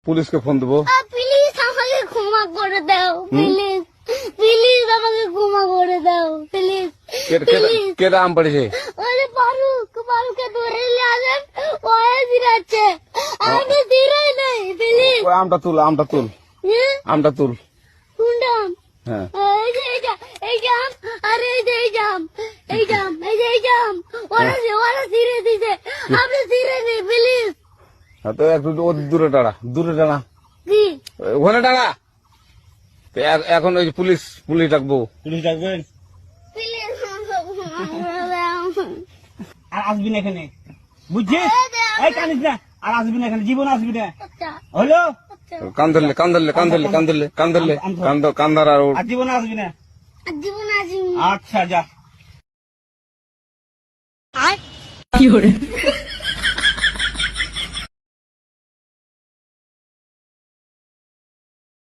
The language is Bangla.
পুলিশকে ফোন দেবো। প্লিজ আমাকে ক্ষমা করে দাও, প্লিজ প্লিজ আমাকে ক্ষমা করে দাও, প্লিজ প্লিজ। কে আম পড়েছে? ওরে ফারুককে ধরে নিয়ে আসেন, ও ফিরাচ্ছে, আমি ফিরাই নাই, প্লিজ। ওই আমটা তুল, আমটা তুল, আমটা তুল। কোনটা আম? হ্যাঁ এই যে এই জাম, আরে এই যে এই জাম, এই জাম, এই যে এই জাম, ওরা ছিঁড়ে দিছে, আপনি ছিঁড়ে নি, প্লিজ। তো একটু দূরে দাঁড়া, দূরে দাঁড়া, কি ওখানে দাঁড়া। তো এখন ওই পুলিশ ডাকবো। পুলিশ ডাকবেন? প্লিজ আমাকে ক্ষমা করে দাও। আর আসবি না এখানে, বুঝছিস? এই কানিস না, আর আসবি না এখানে, জীবন আসবি না, আচ্ছা হলো? কান ধরলে, কান ধরলে, কান ধরলে, কান ধরলে, কান ধরলে, কান ধর আর আর জীবন আসবি না। জীবন আসি। আচ্ছা যা। আর